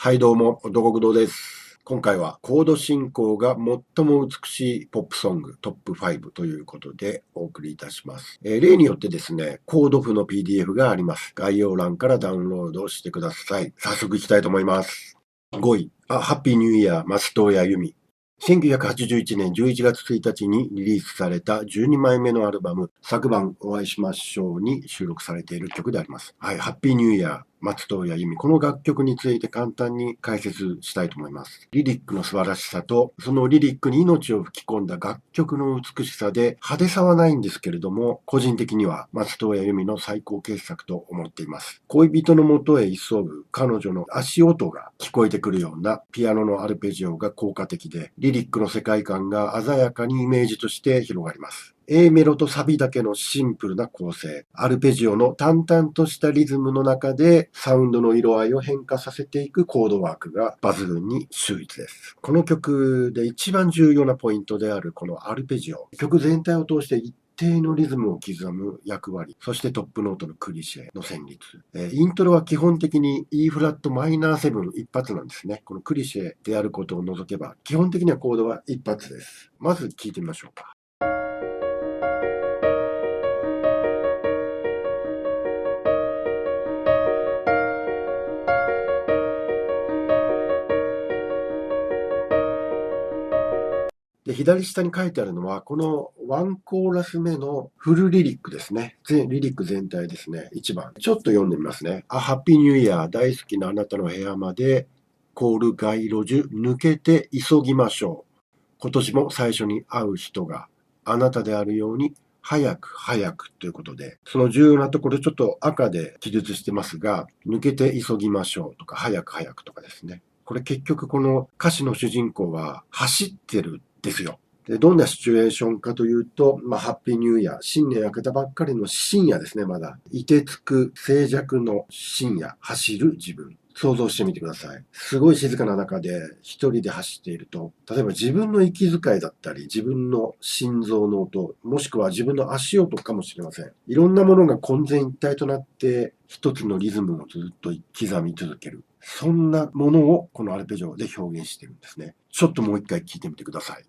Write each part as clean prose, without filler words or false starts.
はい、どうも、どこぐどうです。今回はコード進行が最も美しいポップソングトップ5ということでお送りいたします。例によってですね、コード譜の PDF があります。概要欄からダウンロードしてください。早速いきたいと思います。5位、ハッピーニューイヤー、松任谷由実。1981年11月1日にリリースされた12枚目のアルバム、昨晩お会いしましょうに収録されている曲であります。はい、ハッピーニューイヤー、松任谷由実。この楽曲について簡単に解説したいと思います。リリックの素晴らしさと、そのリリックに命を吹き込んだ楽曲の美しさで、派手さはないんですけれども、個人的には松任谷由実の最高傑作と思っています。恋人のもとへ急ぐ彼女の足音が聞こえてくるようなピアノのアルペジオが効果的で、リリックの世界観が鮮やかにイメージとして広がります。A メロとサビだけのシンプルな構成、アルペジオの淡々としたリズムの中でサウンドの色合いを変化させていくコードワークが抜群に秀逸です。この曲で一番重要なポイントであるこのアルペジオ、曲全体を通して一定のリズムを刻む役割、そしてトップノートのクリシェの旋律。イントロは基本的に E フラットマイナー7一発なんですね。このクリシェであることを除けば、基本的にはコードは一発です。まず聴いてみましょうか。で、左下に書いてあるのは、このワンコーラス目のフルリリックですね。リリック全体ですね。1番。ちょっと読んでみますね。ハッピーニューイヤー、大好きなあなたの部屋まで、コール街路樹、抜けて急ぎましょう。今年も最初に会う人があなたであるように、早く早くということで、その重要なところちょっと赤で記述してますが、抜けて急ぎましょうとか、早く早くとかですね。これ結局この歌詞の主人公は走ってるですよ。で、どんなシチュエーションかというと、ハッピーニューイヤー、新年明けたばっかりの深夜ですね、まだ。凍てつく静寂の深夜、走る自分。想像してみてください。すごい静かな中で一人で走っていると、例えば自分の息遣いだったり、自分の心臓の音、もしくは自分の足音かもしれません。いろんなものが混然一体となって、一つのリズムをずっと刻み続ける。そんなものをこのアルペジオで表現してるんですね。ちょっともう一回聞いてみてください。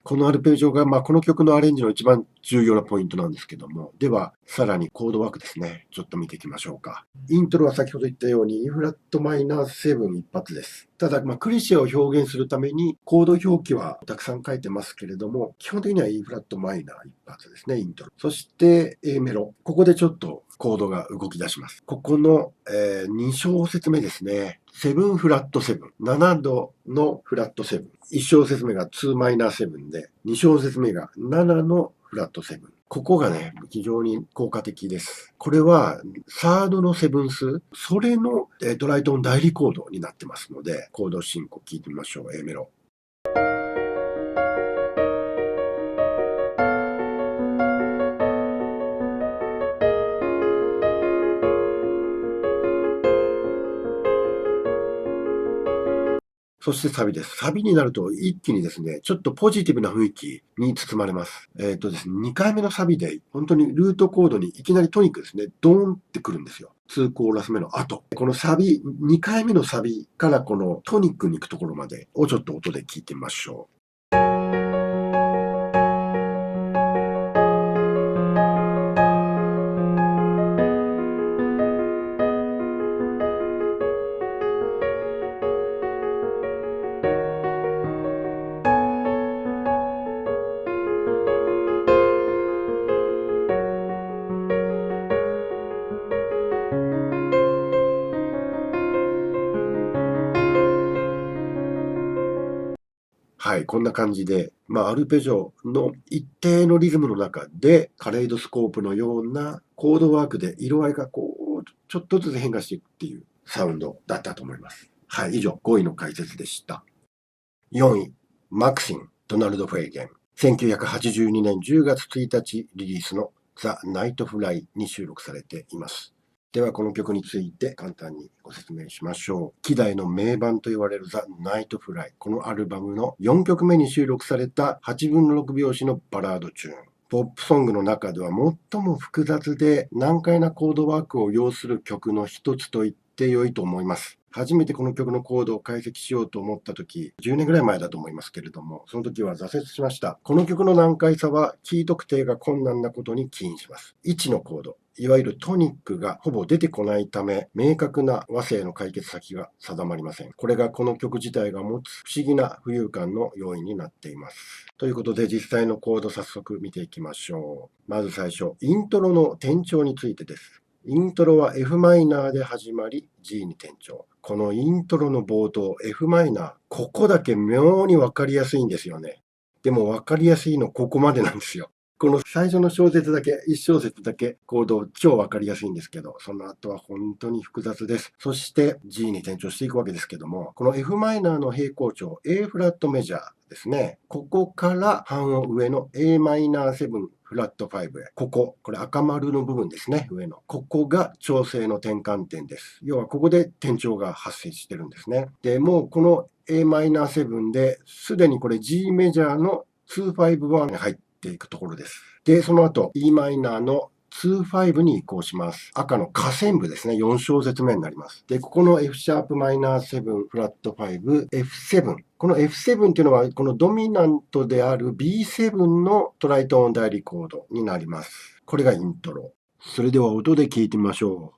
このアルペジオが、この曲のアレンジの一番重要なポイントなんですけども、では、さらにコードワークですね。ちょっと見ていきましょうか。イントロは先ほど言ったように E フラットマイナー7一発です。ただ、クリシェを表現するためにコード表記はたくさん書いてますけれども、基本的には E フラットマイナー一発ですね、イントロ。そして A メロ。ここでちょっとコードが動き出します。ここの、2小節目ですね。7フラット7。7度のフラット7。1小節目が2マイナー7で、2小節目が7のフラット7。ここがね、非常に効果的です。これは、サードのセブンス、それのドライトーン代理コードになってますので、コード進行聞いてみましょう。A メロ。そしてサビです。サビになると一気にですね、ちょっとポジティブな雰囲気に包まれます。ですね、2回目のサビで、本当にルートコードにいきなりトニックですね、ドーンってくるんですよ。2コーラス目の後。このサビ、2回目のサビからこのトニックに行くところまでをちょっと音で聞いてみましょう。はい、こんな感じで、アルペジオの一定のリズムの中で、カレイドスコープのようなコードワークで色合いがちょっとずつ変化していくっていうサウンドだったと思います。はい、以上、5位の解説でした。4位、マクシン、ドナルド・フェイゲン。1982年10月1日リリースのザ・ナイト・フライに収録されています。ではこの曲について簡単にご説明しましょう。希代の名盤と言われるザ・ナイトフライ。このアルバムの4曲目に収録された8分の6拍子のバラードチューン。ポップソングの中では最も複雑で難解なコードワークを要する曲の一つと言って良いと思います。初めてこの曲のコードを解析しようと思った時、10年ぐらい前だと思いますけれども、その時は挫折しました。この曲の難解さはキー特定が困難なことに起因します。1のコード、いわゆるトニックがほぼ出てこないため、明確な和声の解決先が定まりません。これがこの曲自体が持つ不思議な浮遊感の要因になっています。ということで実際のコード早速見ていきましょう。まず最初、イントロの転調についてです。イントロは F マイナーで始まり G に転調。このイントロの冒頭 F マイナー、ここだけ妙にわかりやすいんですよね。でもわかりやすいのここまでなんですよ。この最初の小節だけ、1小節だけコード超わかりやすいんですけど、その後は本当に複雑です。そして G に転調していくわけですけども、この F マイナーの平行調 A フラットメジャーですね。ここから半音上の A マイナー7フラット5へ。これ赤丸の部分ですね、上の。ここが調整の転換点です。要はここで転調が発生してるんですね。で、もうこの A マイナー7で、すでにこれ G メジャーの251に入っていくところです。で、その後 E マイナーの2-5に移行します。赤の下線部ですね。4小節目になります。で、ここの F シャープマイナー7、フラット5、F7。この F7 っていうのは、このドミナントである B7 のトライトーン代理コードになります。これがイントロ。それでは音で聞いてみましょう。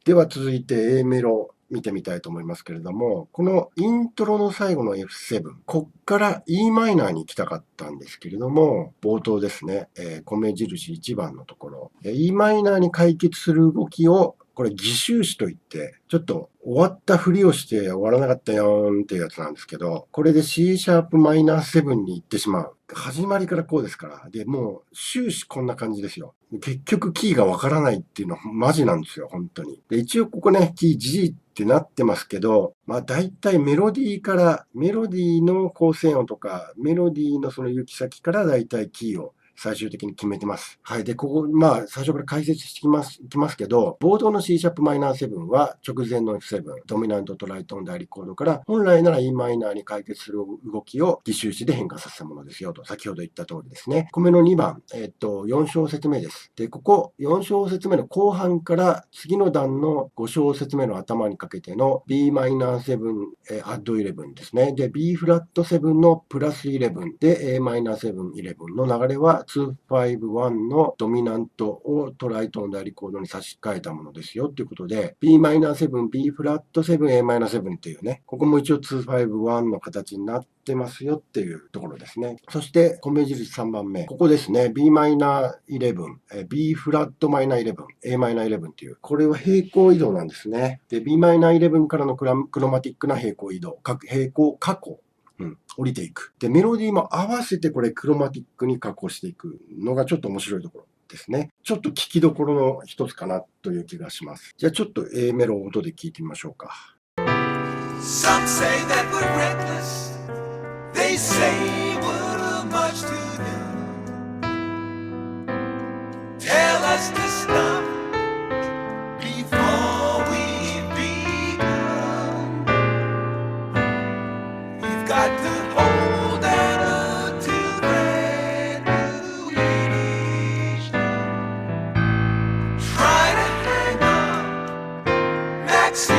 では続いて A メロ見てみたいと思いますけれども、このイントロの最後の F7、こっから E マイナーに行きたかったんですけれども、冒頭ですね、米印1番のところ、E マイナーに解決する動きを、これ擬終詞といって、ちょっと終わったふりをして終わらなかったよーんっていうやつなんですけど、これで C シャープマイナー7に行ってしまう。始まりからこうですから。で、もう終始こんな感じですよ。結局キーがわからないっていうのはマジなんですよ、本当に。で、一応ここね、キー G ってなってますけど、大体メロディーから、メロディーの構成音とか、メロディーのその行き先から大体キーを最終的に決めてます。はい。で、ここ、最初から解説していきますけど、冒頭の C シャープマイナー7は直前の F7、ドミナントトライトーン代理コードから、本来なら E マイナーに解決する動きを擬終詞で変化させたものですよと、先ほど言った通りですね。米の2番、4小節目です。で、ここ、4小節目の後半から次の段の5小節目の頭にかけての B マイナー7、アッド11ですね。で、B フラット7のプラス11で A マイナー7、11の流れは251のドミナントをトライトーン代理コードに差し替えたものですよということで、Bm7、B フラット7、Am7 っていうね、ここも一応251の形になってますよっていうところですね。そして、米印3番目。ここですね。Bm11、B フラットマイナー11、Am11っていう。これは平行移動なんですね。で、Bm11 からのクロマティックな平行移動。平行加工。降りていく。で、メロディーも合わせてこれクロマティックに加工していくのがちょっと面白いところですね。ちょっと聞きどころの一つかなという気がします。じゃあちょっと A メロを音で聞いてみましょうか。Some say that we're reckless. They say we're much too new. Tell us to stop before we begun. You've got to hold out until brand new edition. Try to hang on, Maxine.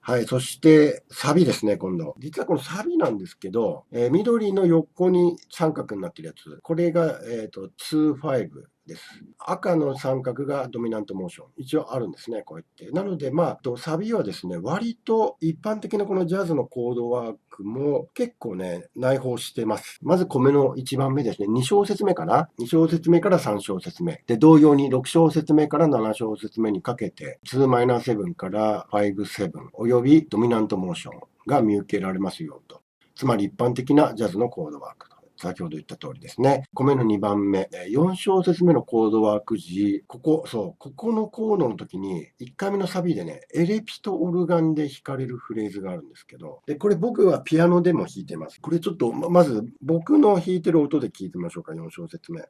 はい。そして、サビですね、今度。実はこのサビなんですけど、緑の横に三角になってるやつ。これが、2-5です。赤の三角がドミナントモーション。一応あるんですね、こうやって。なので、サビはですね、割と一般的なこのジャズのコードワークも結構ね、内包してます。まず米の1番目ですね。2小節目かな ?2 小節目から3小節目。で、同様に6小節目から7小節目にかけて、2-7から5-7、およびドミナントモーションが見受けられますよと。つまり一般的なジャズのコードワークと。先ほど言った通りですね。5目の2番目、4小節目のコードワーク時、ここのコードの時に、1回目のサビでね、エレピとオルガンで弾かれるフレーズがあるんですけど、で、これ僕はピアノでも弾いてます。これちょっと、まず僕の弾いてる音で聞いてみましょうか、4小節目。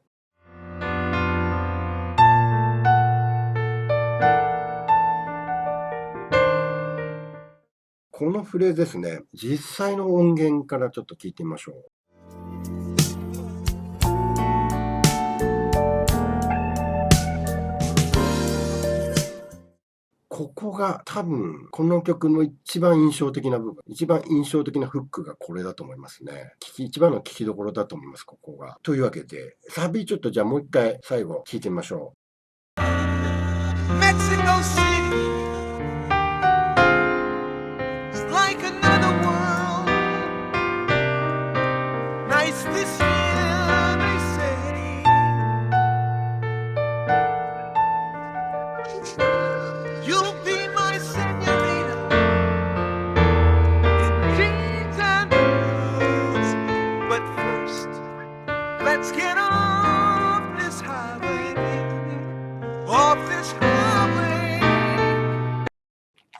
このフレーズですね、実際の音源からちょっと聞いてみましょう。ここが多分、この曲の一番印象的な部分、一番印象的なフックがこれだと思いますね。一番の聞きどころだと思います、ここが。というわけで、サビちょっとじゃあもう一回最後聞いてみましょう。Mexico City is like another world. Nice this year, they say. You'll be my señorita in jeans and boots. But first, let's get off this highway. Off this highway.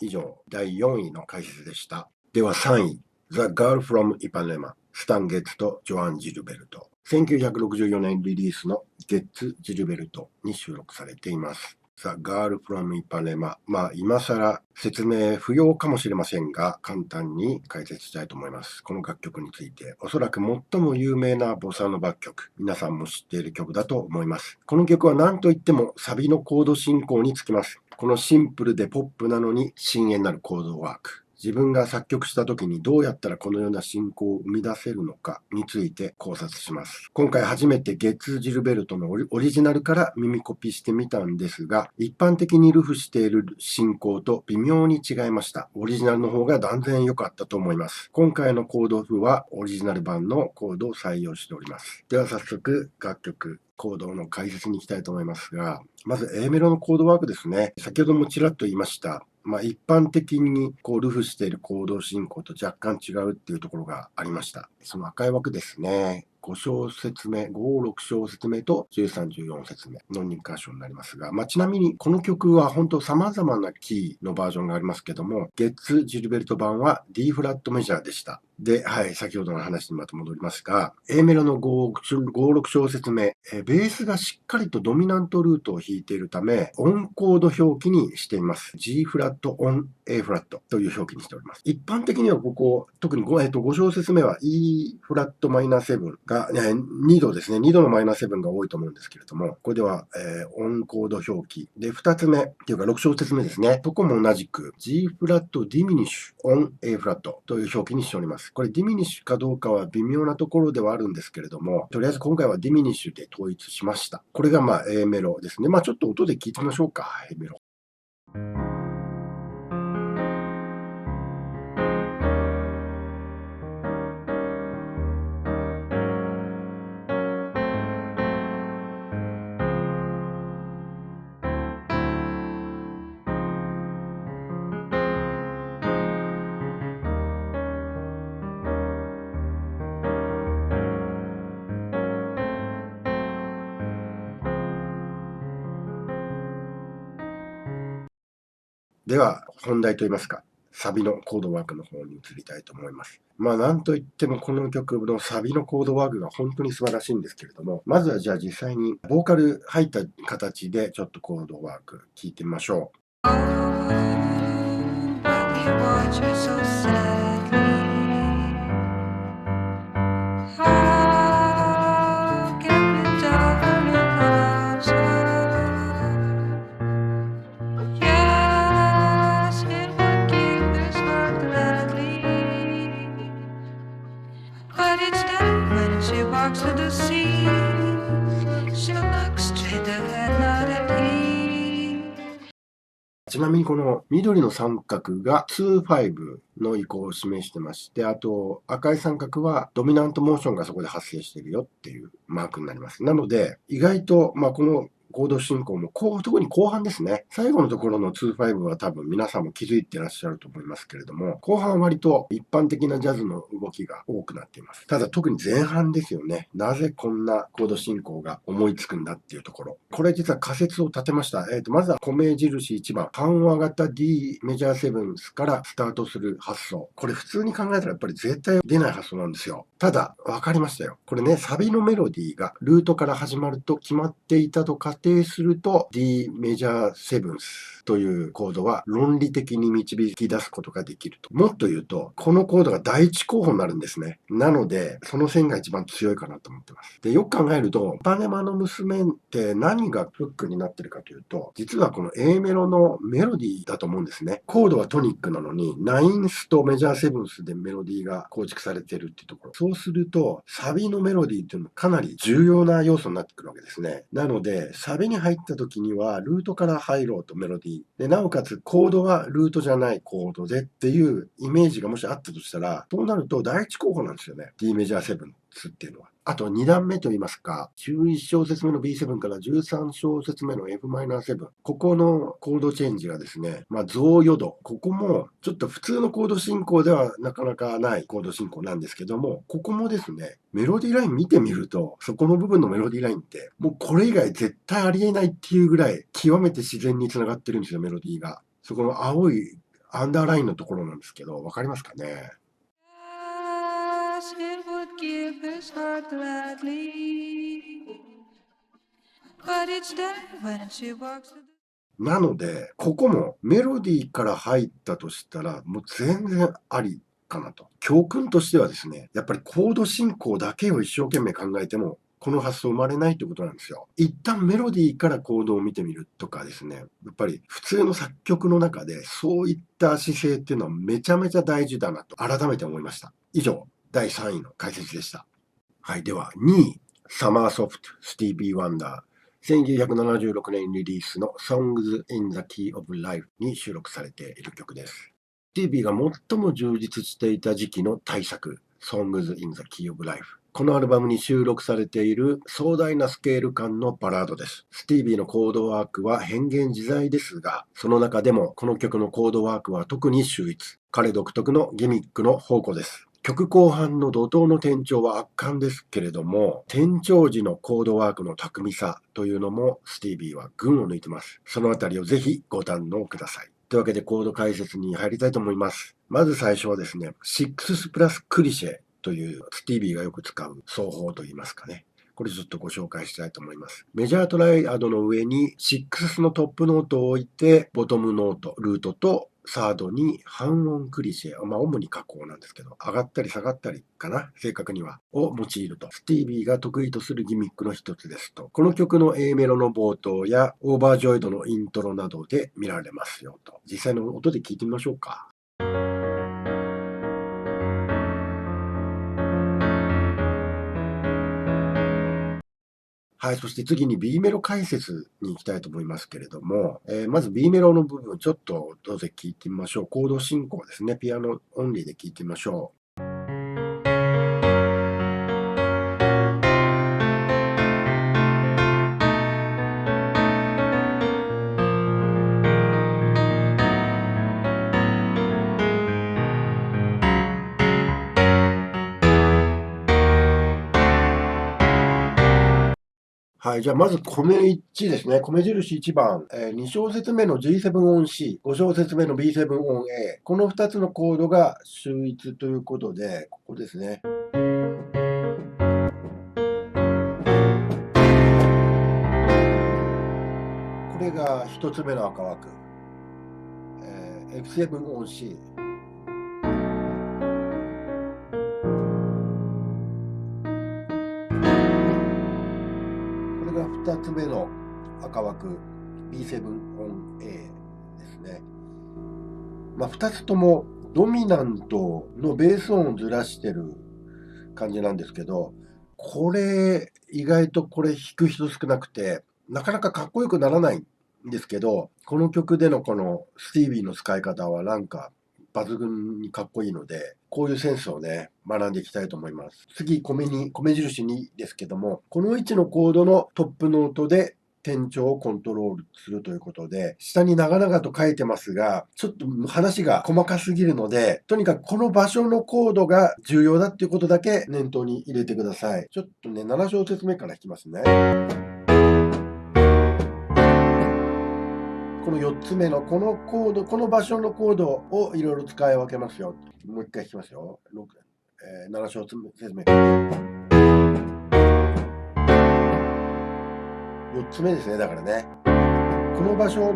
以上、第4位の解説でした。では3位、The Girl from Ipanema、スタン・ゲッツとジョアン・ジルベルト。1964年リリースのゲッツ・ジルベルトに収録されています。The Girl from Ipanema。今更説明不要かもしれませんが、簡単に解説したいと思います。この楽曲について、おそらく最も有名なボサノバ曲、皆さんも知っている曲だと思います。この曲は何といってもサビのコード進行につきます。このシンプルでポップなのに深遠なるコードワーク。自分が作曲した時にどうやったらこのような進行を生み出せるのかについて考察します。今回初めてゲッツ・ジルベルトのオリジナルから耳コピしてみたんですが、一般的にルフしている進行と微妙に違いました。オリジナルの方が断然良かったと思います。今回のコード譜はオリジナル版のコードを採用しております。では早速楽曲、コードの解説に行きたいと思いますが、まず A メロのコードワークですね。先ほどもちらっと言いました。一般的にルフしているコード進行と若干違うっていうところがありました。その赤い枠ですね。5小節目、5、6小節目と13、14節目の2箇所になりますが、ちなみにこの曲は本当様々なキーのバージョンがありますけども、ゲッツ・ジルベルト版は D フラットメジャーでした。で、先ほどの話にまた戻りますが、A メロの5、6小節目、ベースがしっかりとドミナントルートを弾いているため、オンコード表記にしています。G フラットオン A フラットという表記にしております。一般的にはここ、特に 5小節目は E フラットマイナー7が、2度ですね。2度のマイナー7が多いと思うんですけれども、これでは、オンコード表記。で、2つ目っていうか6小節目ですね。そこも同じく G フラットディミニッシュオン A フラットという表記にしております。これディミニッシュかどうかは微妙なところではあるんですけれども、とりあえず今回はディミニッシュで統一しました。これがA メロですね。ちょっと音で聞いてみましょうか。A メロ。では、本題といいますか、サビのコードワークの方に移りたいと思います。なんといってもこの曲のサビのコードワークが本当に素晴らしいんですけれども、まずはじゃあ実際にボーカル入った形でちょっとコードワーク聞いてみましょう。ちなみにこの緑の三角が2-5の移行を示してまして、あと赤い三角はドミナントモーションがそこで発生しているよっていうマークになります。なので意外とこのコード進行も特に後半ですね。最後のところの2-5は多分皆さんも気づいてらっしゃると思いますけれども、後半は割と一般的なジャズの動きが多くなっています。ただ特に前半ですよね。なぜこんなコード進行が思いつくんだっていうところ。これ実は仮説を立てました。まずは米印1番、半和型 D メジャーセブンスからスタートする発想。これ普通に考えたらやっぱり絶対出ない発想なんですよ。ただ、わかりましたよ。これね、サビのメロディーがルートから始まると決まっていたと仮定すると D メジャーセブンスというコードは論理的に導き出すことができると。もっと言うと、このコードが第一候補になるんですね。なので、その線が一番強いかなと思ってます。で、よく考えると、イパネマの娘って何がフックになってるかというと、実はこの A メロのメロディーだと思うんですね。コードはトニックなのに、ナインスとメジャーセブンスでメロディーが構築されているっていうところ。そうすると、サビのメロディーっていうのはかなり重要な要素になってくるわけですね。なので、サビに入った時には、ルートから入ろうとメロディー。で、なおかつコードはルートじゃないコードでっていうイメージがもしあったとしたら、そうなると第一候補なんですよね。D メジャーセブンスっていうのは。あと2段目といいますか、11小節目の B7 から13小節目の F-7。ここのコードチェンジがですね、増余度。ここもちょっと普通のコード進行ではなかなかないコード進行なんですけども、ここもですね、メロディーライン見てみると、そこの部分のメロディーラインって、もうこれ以外絶対ありえないっていうぐらい、極めて自然に繋がってるんですよ、メロディーが。そこの青いアンダーラインのところなんですけど、わかりますかね？It would give his heart gladly, but each day when she walks through the なので、ここもメロディーから入ったとしたら、もう全然ありかなと。教訓としてはですね、やっぱりコード進行だけを一生懸命考えても、この発想生まれないということなんですよ。一旦メロディーからコードを見てみるとかですね、やっぱり普通の作曲の中でそういった姿勢っていうのはめちゃめちゃ大事だなと改めて思いました。以上、第3位の解説でした。はい、では2位、サマーソフト、スティービー・ワンダー。1976年リリースの Songs in the Key of Life に収録されている曲です。スティービーが最も充実していた時期の大作 Songs in the Key of Life。このアルバムに収録されている壮大なスケール感のバラードです。スティービーのコードワークは変幻自在ですが、その中でもこの曲のコードワークは特に秀逸。彼独特のギミックの宝庫です。曲後半の怒涛の転調は圧巻ですけれども、転調時のコードワークの巧みさというのもスティービーは群を抜いてます。そのあたりをぜひご堪能ください。というわけでコード解説に入りたいと思います。まず最初はですね、6プラスクリシェというスティービーがよく使う奏法といいますかね。これちょっとご紹介したいと思います。メジャートライアドの上に6のトップノートを置いて、ボトムノート、ルートとサードに半音クリシェ、主に加工なんですけど、上がったり下がったりかな、正確には、を用いると。スティービーが得意とするギミックの一つですと。この曲の A メロの冒頭やオーバージョイドのイントロなどで見られますよと。実際の音で聞いてみましょうか。はい。そして次に B メロ解説に行きたいと思いますけれども、まず B メロの部分、ちょっとどうぞ聞いてみましょう。コード進行ですね。ピアノオンリーで聞いてみましょう。はい。じゃあ、まず、米1ですね。米印1番。2小節目の G7 音 C、5小節目の B7 音 A。この2つのコードが秀逸ということで、ここですね。これが1つ目の赤枠。F7 音 C。2つ目の赤枠 B7 on A ですね。2つともドミナントのベース音をずらしてる感じなんですけど、これ意外とこれ弾く人少なくて、なかなかかっこよくならないんですけど、この曲でのこのスティービーの使い方はなんか抜群にかっこいいので、こういうセンスをね、学んでいきたいと思います。次、米印2ですけども、この位置のコードのトップノートで転調をコントロールするということで、下に長々と書いてますが、ちょっと話が細かすぎるので、とにかくこの場所のコードが重要だっていうことだけ念頭に入れてください。ちょっとね、7小節目から弾きますね。この4つ目のこのコード、この場所のコードをいろいろ使い分けますよ。もう一回弾きますよ。7小節目。4つ目ですね、だからね。この場所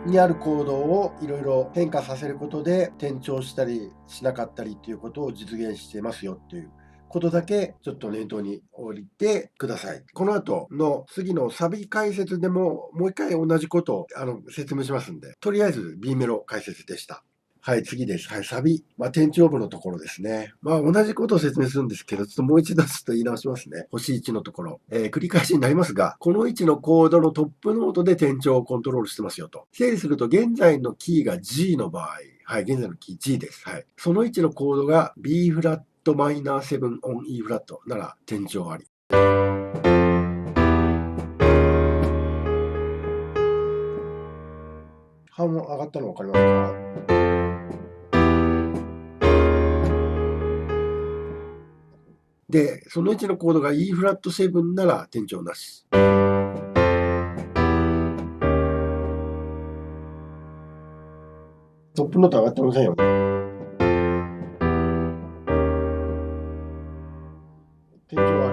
にあるコードをいろいろ変化させることで転調したりしなかったりっていうことを実現してますよっていうことだけちょっと念頭に置いてください。この後の次のサビ解説でももう一回同じことを説明しますんで、とりあえず B メロ解説でした。はい、次です。はい、サビ。転調部のところですね。同じことを説明するんですけど、ちょっともう一度言い直しますね。星1のところ。繰り返しになりますが、この位置のコードのトップノートで転調をコントロールしてますよと。整理すると、現在のキーが G の場合。はい、現在のキー G です。はい。その位置のコードが B フラットマイナー7 on E フラットなら転調あり。半音上がったの分かりますか？で、その位置のコードが E フラット7なら転調なし。トップノート上がってませんよね。転調あ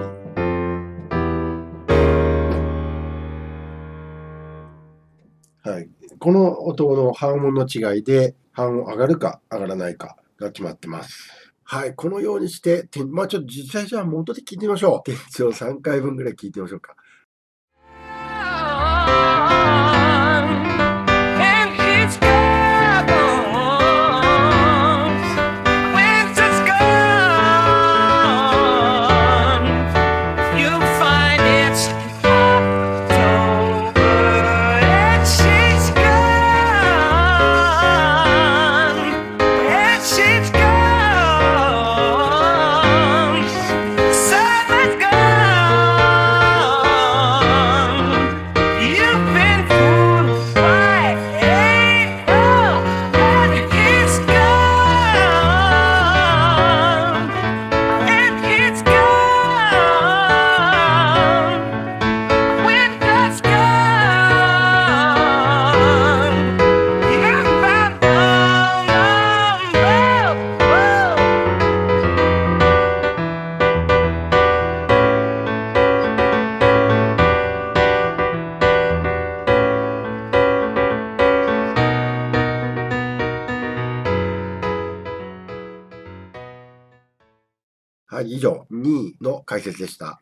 り。はい。この音の半音の違いで半音上がるか上がらないかが決まってます。はい。このようにして、ちょっと実際じゃあ元で聞いてみましょう。転調3回分ぐらい聞いてみましょうか。はい、以上、2位の解説でした。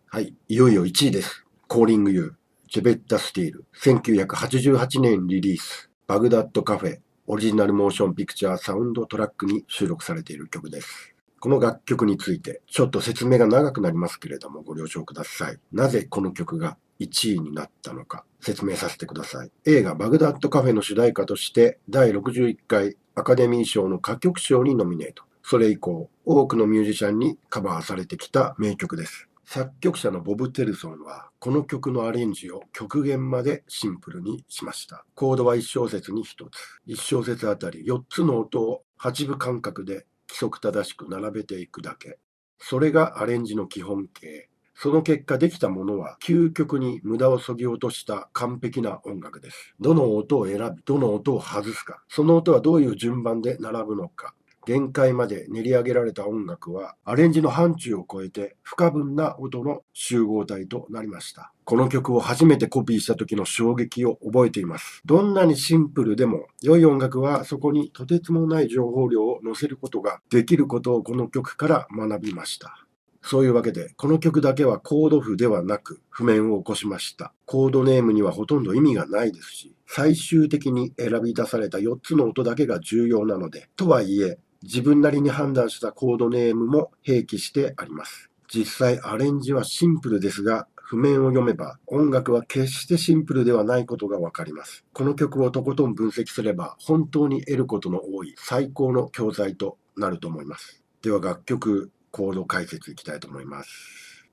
はい、いよいよ1位です。Calling You、ジェベッタ・スティール。1988年リリース。バグダッドカフェ、オリジナルモーションピクチャーサウンドトラックに収録されている曲です。この楽曲について、ちょっと説明が長くなりますけれども、ご了承ください。なぜこの曲が1位になったのか、説明させてください。映画バグダッドカフェの主題歌として、第61回アカデミー賞の歌曲賞にノミネート。それ以降、多くのミュージシャンにカバーされてきた名曲です。作曲者のボブ・テルソンは、この曲のアレンジを極限までシンプルにしました。コードは1小節に1つ。1小節あたり4つの音を8分間隔で規則正しく並べていくだけ。それがアレンジの基本形。その結果できたものは究極に無駄を削ぎ落とした完璧な音楽です。どの音を選び、どの音を外すか。その音はどういう順番で並ぶのか。限界まで練り上げられた音楽はアレンジの範疇を超えて不可分な音の集合体となりました。この曲を初めてコピーした時の衝撃を覚えています。どんなにシンプルでも良い音楽はそこにとてつもない情報量を乗せることができることをこの曲から学びました。そういうわけで、この曲だけはコード譜ではなく譜面を起こしました。コードネームにはほとんど意味がないですし、最終的に選び出された4つの音だけが重要なので、とはいえ、自分なりに判断したコードネームも併記してあります。実際アレンジはシンプルですが、譜面を読めば音楽は決してシンプルではないことがわかります。この曲をとことん分析すれば、本当に得ることの多い最高の教材となると思います。では楽曲、コード解説いきたいと思います。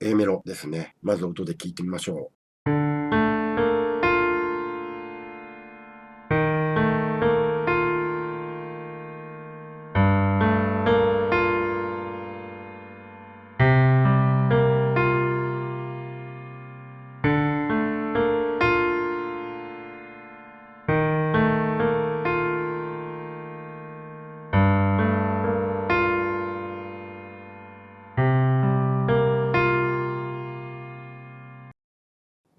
A メロですね。まず音で聞いてみましょう。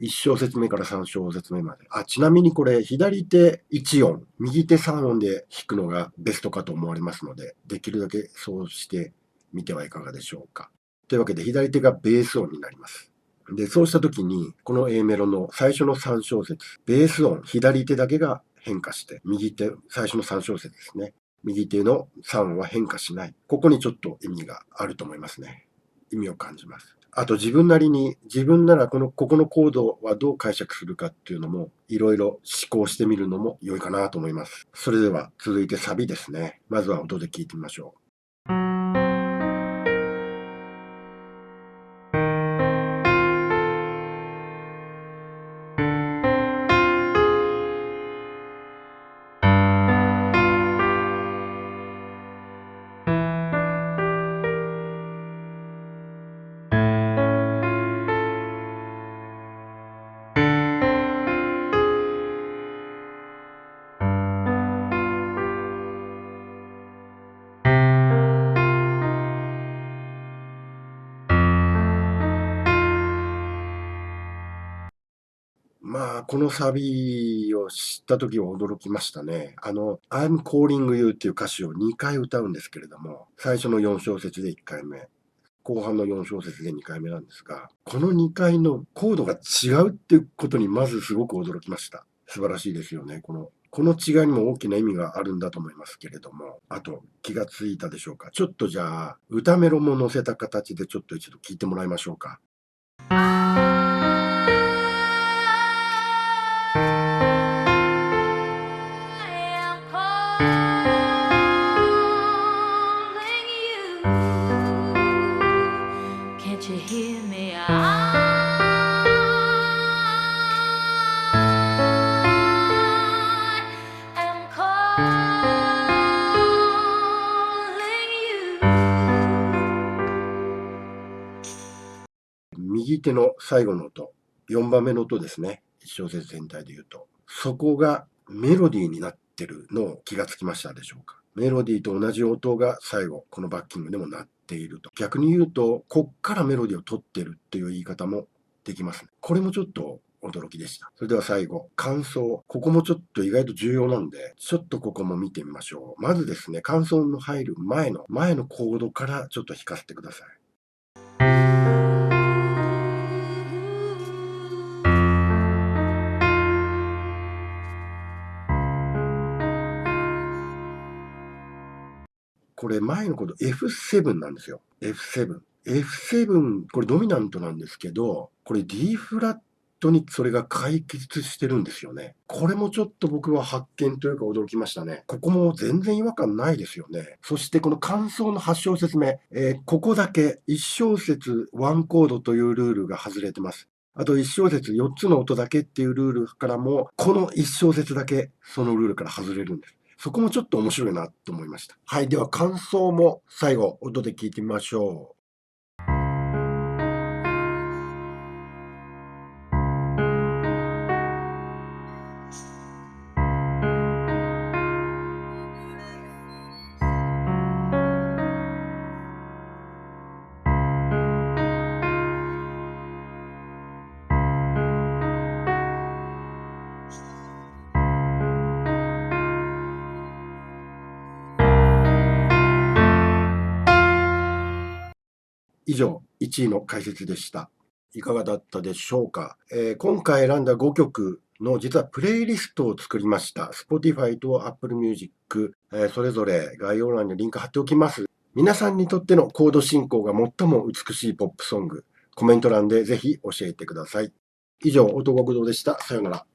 1小節目から3小節目まで。ちなみにこれ、左手1音、右手3音で弾くのがベストかと思われますので、できるだけそうしてみてはいかがでしょうか。というわけで、左手がベース音になります。で、そうしたときに、この A メロの最初の3小節、ベース音、左手だけが変化して、右手、最初の3小節ですね。右手の3は変化しない。ここにちょっと意味があると思いますね。意味を感じます。あと自分なりに、自分ならここのコードはどう解釈するかっていうのも、いろいろ思考してみるのも良いかなと思います。それでは続いてサビですね。まずは音で聞いてみましょう。このサビを知った時は驚きましたね。I'm Calling You っていう歌詞を2回歌うんですけれども、最初の4小節で1回目、後半の4小節で2回目なんですが、この2回のコードが違うっていうことにまずすごく驚きました。素晴らしいですよね。この違いにも大きな意味があるんだと思いますけれども、あと気がついたでしょうか。ちょっとじゃあ、歌メロも乗せた形でちょっと一度聞いてもらいましょうか。右手の最後の音、4番目の音ですね。1小節全体で言うと。そこがメロディーになってるのを気がつきましたでしょうか。メロディーと同じ音が最後、このバッキングでも鳴っていると。逆に言うと、こっからメロディーを取ってるっていう言い方もできますね。これもちょっと驚きでした。それでは最後、感想。ここもちょっと意外と重要なんで、ちょっとここも見てみましょう。まずですね、感想の入る前のコードからちょっと弾かせてください。これ前のコード F7 なんですよ。F7。F7、これドミナントなんですけど、これ D フラットにそれが解決してるんですよね。これもちょっと僕は発見というか驚きましたね。ここも全然違和感ないですよね。そしてこの間奏の8小節目、ここだけ1小節1コードというルールが外れてます。あと1小節4つの音だけっていうルールからも、この1小節だけそのルールから外れるんです。そこもちょっと面白いなと思いました。はい。では感想も最後、音で聞いてみましょう。以上、1位の解説でした。いかがだったでしょうか。今回選んだ5曲の実はプレイリストを作りました。Spotify と Apple Music、それぞれ概要欄にリンク貼っておきます。皆さんにとってのコード進行が最も美しいポップソング、コメント欄でぜひ教えてください。以上、音楽堂でした。さようなら。